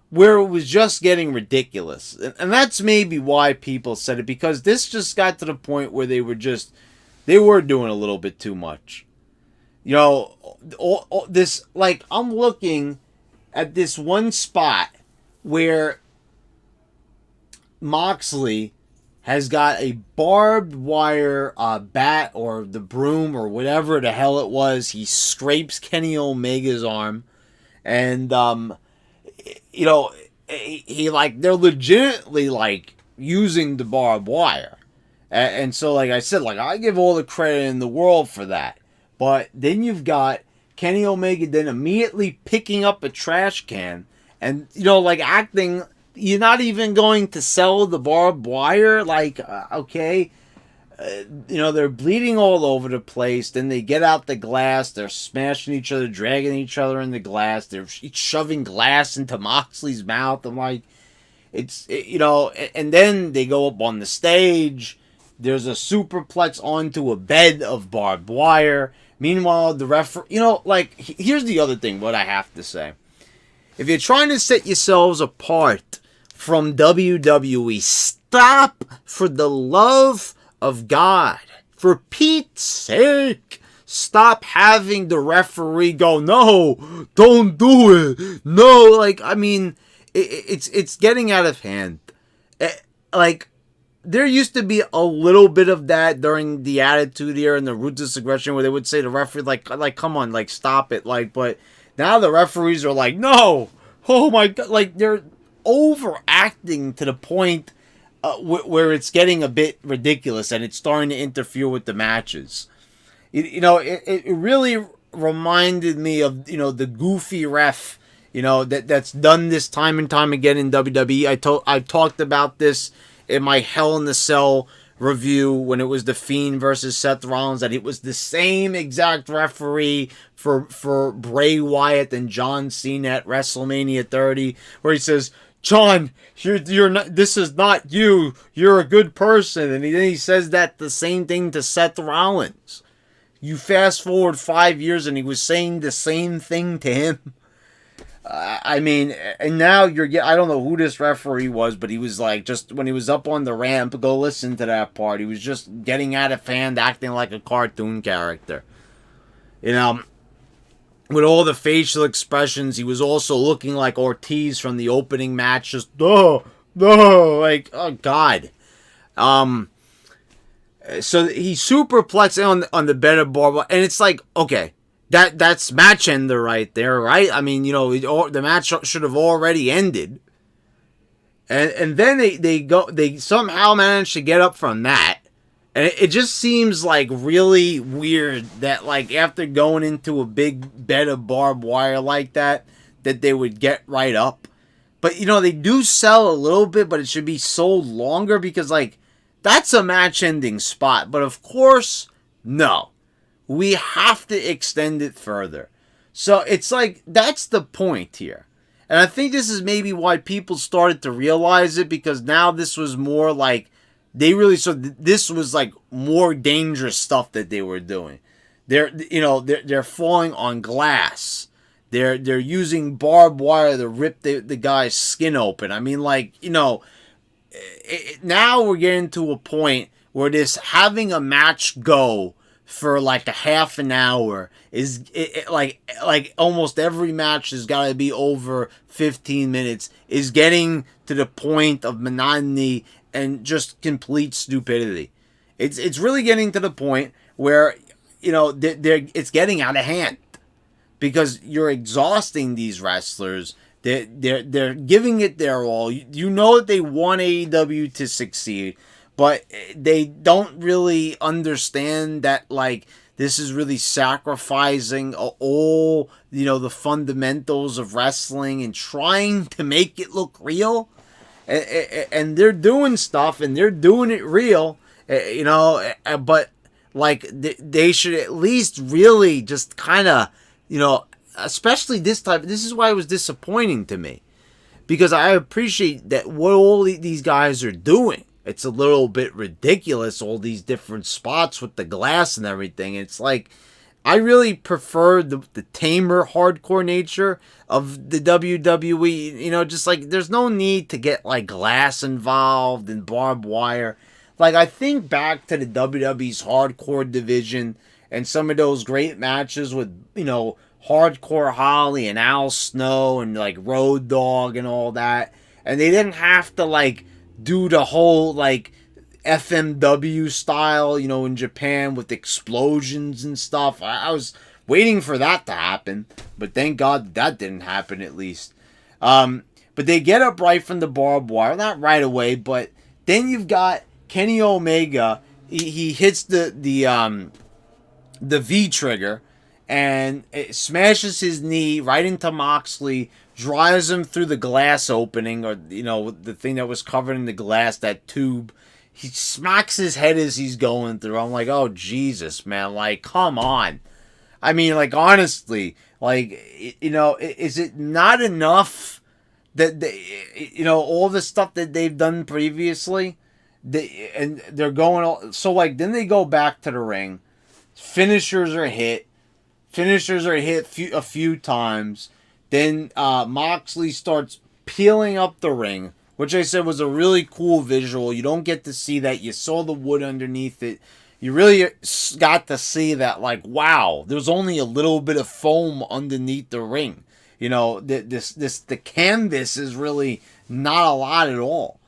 where it was just getting ridiculous. And that's maybe why people said it, because this just got to the point where they were doing a little bit too much. You know, all this, like, I'm looking at this one spot where Moxley has got a barbed wire bat or the broom or whatever the hell it was. He scrapes Kenny Omega's arm. And, you know, he like, they're legitimately, like, using the barbed wire. And so, like I said, like, I give all the credit in the world for that. But then you've got Kenny Omega then immediately picking up a trash can and, you know, like, acting, you're not even going to sell the barbed wire? Like, okay. You know, they're bleeding all over the place. Then they get out the glass. They're smashing each other, dragging each other in the glass. They're shoving glass into Moxley's mouth. I'm like, you know, and then they go up on the stage. There's a superplex onto a bed of barbed wire. Meanwhile, the referee, you know, like, here's the other thing, what I have to say. If you're trying to set yourselves apart from WWE, stop, for the love of God. For Pete's sake, stop having the referee go, no, don't do it. No, like, I mean, it's getting out of hand. Like, there used to be a little bit of that during the Attitude Era and the Ruthless Aggression, where they would say to the referee, like, come on, like, stop it. Like, but now the referees are like, no, oh my God, like, they're overacting to the point where it's getting a bit ridiculous and it's starting to interfere with the matches. You know, it really reminded me of, you know, the goofy ref, you know, that's done this time and time again in WWE. I talked about this in my Hell in the Cell review when it was The Fiend versus Seth Rollins, that it was the same exact referee for Bray Wyatt and John Cena at WrestleMania 30, where he says, John, you're not, this is not you. You're a good person. And then he says that the same thing to Seth Rollins. You fast forward 5 years and he was saying the same thing to him. I mean, and now I don't know who this referee was, but he was like, just when he was up on the ramp, go listen to that part. He was just getting out of hand, acting like a cartoon character. You know, with all the facial expressions, he was also looking like Ortiz from the opening match. Just, no, like, oh God. So he superplexed on the bed of barbed wire, and it's like, okay. That's match ender right there, right? I mean, you know, the match should have already ended. And then they somehow managed to get up from that. And it just seems like really weird that, like, after going into a big bed of barbed wire like that they would get right up. But, you know, they do sell a little bit, but it should be sold longer because, like, that's a match-ending spot. But, of course, no. We have to extend it further. So it's like, that's the point here. And I think this is maybe why people started to realize it, because now this was more like, this was like more dangerous stuff that they were doing. They're falling on glass. They're using barbed wire to rip the guy's skin open. I mean, like, you know, now we're getting to a point where this having a match go for like a half an hour is like almost every match has got to be over 15 minutes is getting to the point of monotony and just complete stupidity. It's really getting to the point where, you know, it's getting out of hand because you're exhausting these wrestlers. They're giving it their all. You know that they want AEW to succeed, but they don't really understand that, like, this is really sacrificing all, you know, the fundamentals of wrestling and trying to make it look real. And they're doing stuff and they're doing it real, you know, but Like, they should at least really just kind of, especially this type. This is why it was disappointing to me. Because I appreciate that what all these guys are doing. It's a little bit ridiculous, all these different spots with the glass and everything. It's like, I really prefer the tamer hardcore nature of the WWE. Just like, there's no need to get like glass involved and barbed wire. Like, I think back to the WWE's hardcore division and some of those great matches with, Hardcore Holly and Al Snow and like Road Dogg and all that. And they didn't have to like do the whole like FMW style, in Japan with explosions and stuff. I was waiting for that to happen, but thank God that didn't happen at least. But they get up right from the barbed wire, not right away, but then you've got Kenny Omega. He hits the V trigger and it smashes his knee right into Moxley, drives him through the glass opening, or the thing that was covered in the glass, that tube. He smacks his head as he's going through. I'm like, oh, Jesus, man. Like, come on. I mean, like, honestly, like, is it not enough that, all the stuff that they've done previously? And they're going... So, like, then they go back to the ring. Finishers are hit a few times. Then Moxley starts peeling up the ring, which I said was a really cool visual. You don't get to see that. You saw the wood underneath it. You really got to see that, like, wow, there's only a little bit of foam underneath the ring. The canvas is really not a lot at all.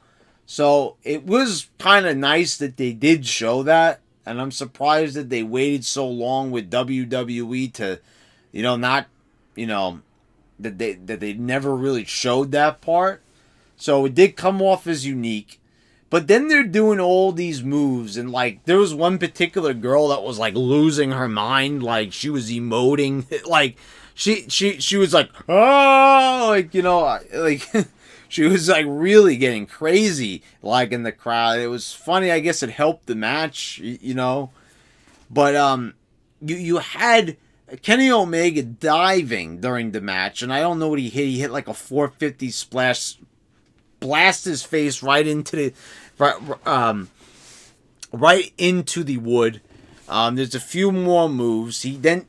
So it was kind of nice that they did show that. And I'm surprised that they waited so long with WWE to, that they never really showed that part. So it did come off as unique. But then they're doing all these moves, and like there was one particular girl that was like losing her mind, like she was emoting, like she was like, oh, like like she was like really getting crazy, like in the crowd. It was funny. I guess it helped the match, But you had Kenny Omega diving during the match, and I don't know what he hit. He hit like a 450 splash, blast his face right into the right into the wood. There's a few more moves. He then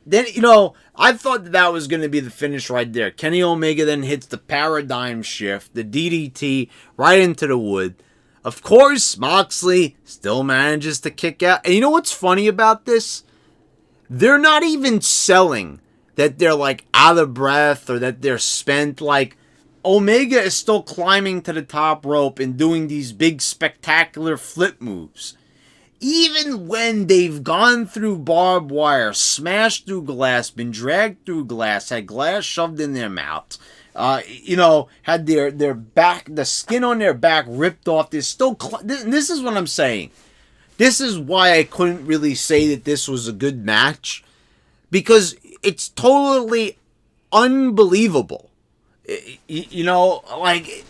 I thought that was going to be the finish right there. Kenny Omega then hits the paradigm shift, the DDT right into the wood. Of course, Moxley still manages to kick out. And you know what's funny about this? They're not even selling that they're like out of breath or that they're spent. Like, Omega is still climbing to the top rope and doing these big spectacular flip moves. Even when they've gone through barbed wire, smashed through glass, been dragged through glass, had glass shoved in their mouths, had their back, the skin on their back ripped off. There's still... This is what I'm saying. This is why I couldn't really say that this was a good match. Because it's totally unbelievable. Like...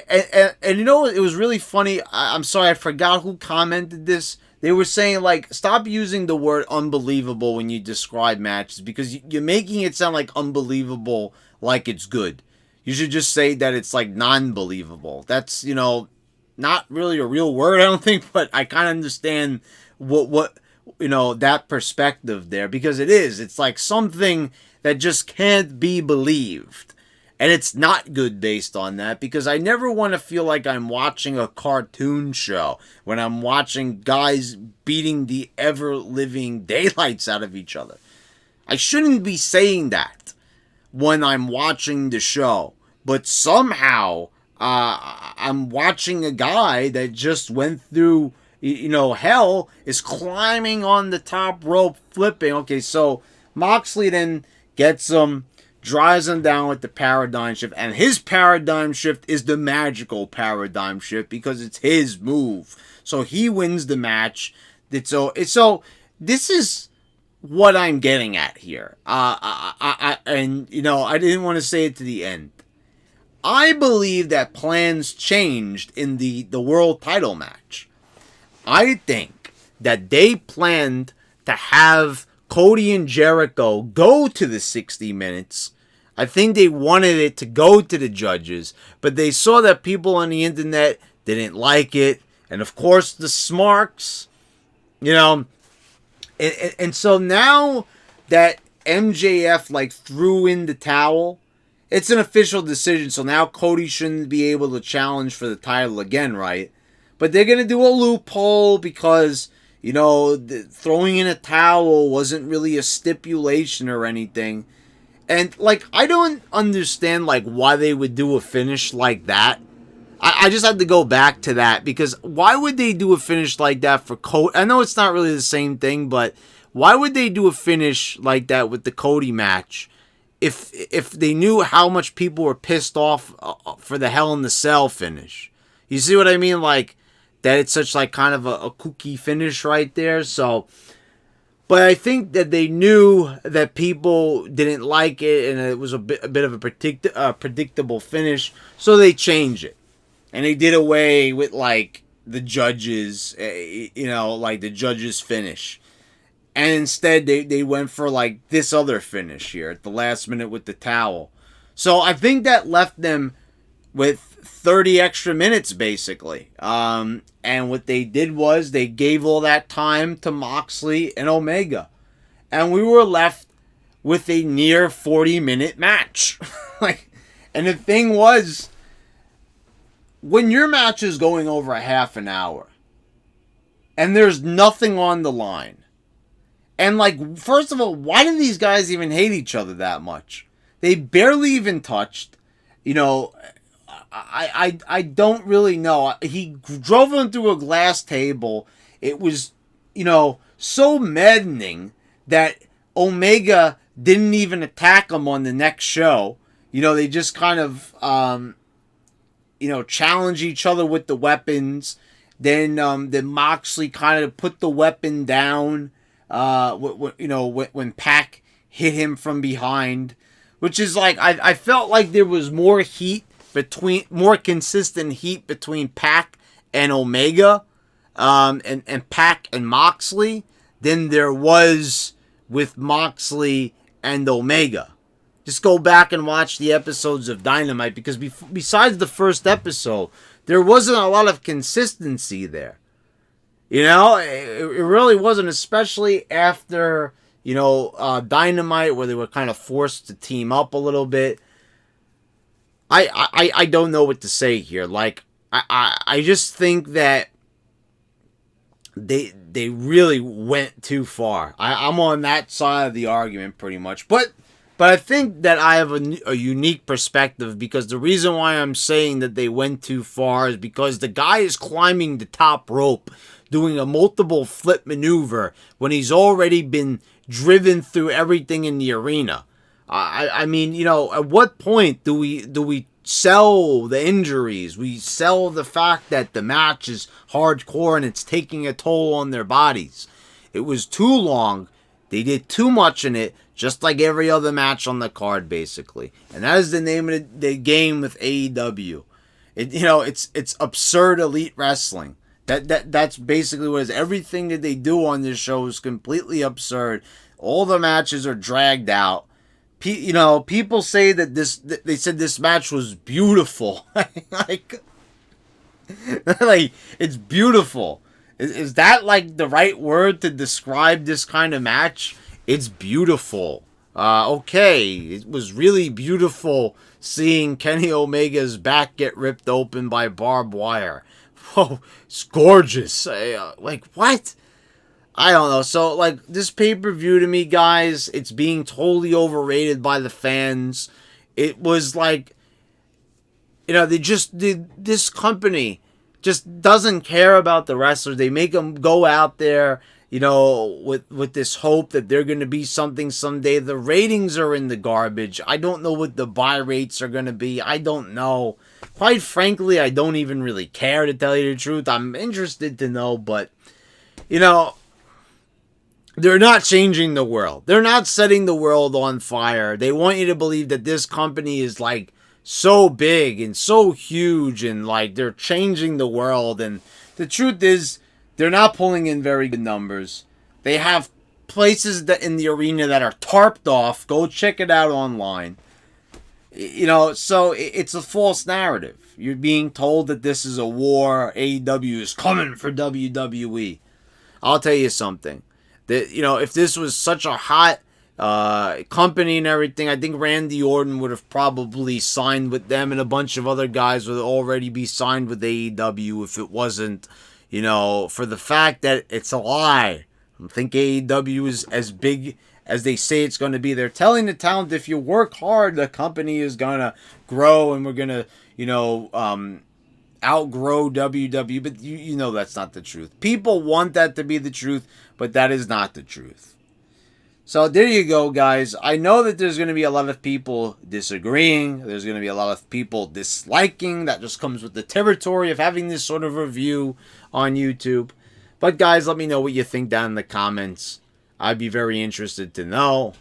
And it was really funny. I'm sorry, I forgot who commented this. They were saying, like, stop using the word unbelievable when you describe matches, because you're making it sound like unbelievable like it's good. You should just say that it's, like, non-believable. That's, not really a real word, I don't think, but I kind of understand what that perspective there, because it is. It's like something that just can't be believed. And it's not good based on that, because I never want to feel like I'm watching a cartoon show when I'm watching guys beating the ever-living daylights out of each other. I shouldn't be saying that when I'm watching the show. But somehow, I'm watching a guy that just went through, hell, is climbing on the top rope, flipping. Okay, so Moxley then gets him, drives him down with the paradigm shift, and his paradigm shift is the magical paradigm shift because it's his move. So he wins the match. So this is what I'm getting at here. I didn't want to say it to the end. I believe that plans changed in the world title match. I think that they planned to have Cody and Jericho go to the 60 minutes. I think they wanted it to go to the judges, but they saw that people on the internet didn't like it. And of course, the smarks, you know. And so now that MJF like threw in the towel, it's an official decision. So now Cody shouldn't be able to challenge for the title again, right? But they're going to do a loophole because, you know, throwing in a towel wasn't really a stipulation or anything. And, like, I don't understand, like, why they would do a finish like that. I just had to go back to that, because why would they do a finish like that for Cody? I know it's not really the same thing, but why would they do a finish like that with the Cody match if they knew how much people were pissed off for the Hell in the Cell finish? You see what I mean? Like, that it's such, like, kind of a kooky finish right there, so... But I think that they knew that people didn't like it, and it was a bit of a predictable finish, so they changed it. And they did away with, like, the judges, you know, like the judges' finish. And instead, they went for, like, this other finish here at the last minute with the towel. So I think that left them with 30 extra minutes, basically. And what they did was they gave all that time to Moxley and Omega. And we were left with a near 40-minute match. And the thing was, when your match is going over a half an hour, and there's nothing on the line, and, like, first of all, why do these guys even hate each other that much? They barely even touched, you know... I don't really know. He drove him through a glass table. It was, you know, so maddening that Omega didn't even attack him on the next show. You know, they just kind of, you know, challenge each other with the weapons. Then Moxley kind of put the weapon down, you know, when Pac hit him from behind. Which is like, I felt like there was more consistent heat between Pac and Omega, and Pac and Moxley than there was with Moxley and Omega. Just go back and watch the episodes of Dynamite, because besides the first episode, there wasn't a lot of consistency there. You know, it really wasn't, especially after, you know, Dynamite, where they were kind of forced to team up a little bit. I don't know what to say here. Like, I just think that they really went too far. I'm on that side of the argument pretty much. But I think that I have a unique perspective, because the reason why I'm saying that they went too far is because the guy is climbing the top rope, doing a multiple flip maneuver when he's already been driven through everything in the arena. I mean, you know, at what point do we sell the injuries? We sell the fact that the match is hardcore and it's taking a toll on their bodies. It was too long. They did too much in it, just like every other match on the card, basically. And that is the name of the game with AEW. You know, it's absurd elite wrestling. That's basically what it is. Everything that they do on this show is completely absurd. All the matches are dragged out. You know, people say that they said this match was beautiful. like, it's beautiful. Is that, like, the right word to describe this kind of match? It's beautiful. Okay, it was really beautiful seeing Kenny Omega's back get ripped open by barbed wire. Whoa, it's gorgeous. Like, what? I don't know. So, like, this pay-per-view to me, guys, it's being totally overrated by the fans. It was like, you know, this company just doesn't care about the wrestlers. They make them go out there, you know, with this hope that they're going to be something someday. The ratings are in the garbage. I don't know what the buy rates are going to be. I don't know. Quite frankly, I don't even really care, to tell you the truth. I'm interested to know, but, you know, they're not changing the world. They're not setting the world on fire. They want you to believe that this company is, like, so big and so huge, and, like, they're changing the world. And the truth is, They're not pulling in very good numbers. They have places that in the arena that are tarped off. Go check it out online. So it's a false narrative. You're being told that this is a war. AEW is coming for WWE. I'll tell you something. That if this was such a hot company and everything, I think Randy Orton would have probably signed with them, and a bunch of other guys would already be signed with AEW if it wasn't, for the fact that it's a lie. I don't think AEW is as big as they say it's going to be. They're telling the talent, if you work hard, the company is going to grow, and we're going to, outgrow WWE. But you know that's not the truth. People want that to be the truth, but that is not the truth. So there you go, guys. I know that there's going to be a lot of people disagreeing. There's going to be a lot of people disliking. That just comes with the territory of having this sort of review on YouTube. But guys, let me know what you think down in the comments. I'd be very interested to know.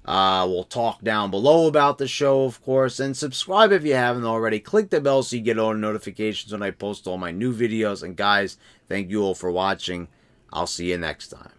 We'll talk down below about the show, of course. And subscribe if you haven't already. Click the bell so you get all the notifications when I post all my new videos. And guys, thank you all for watching. I'll see you next time.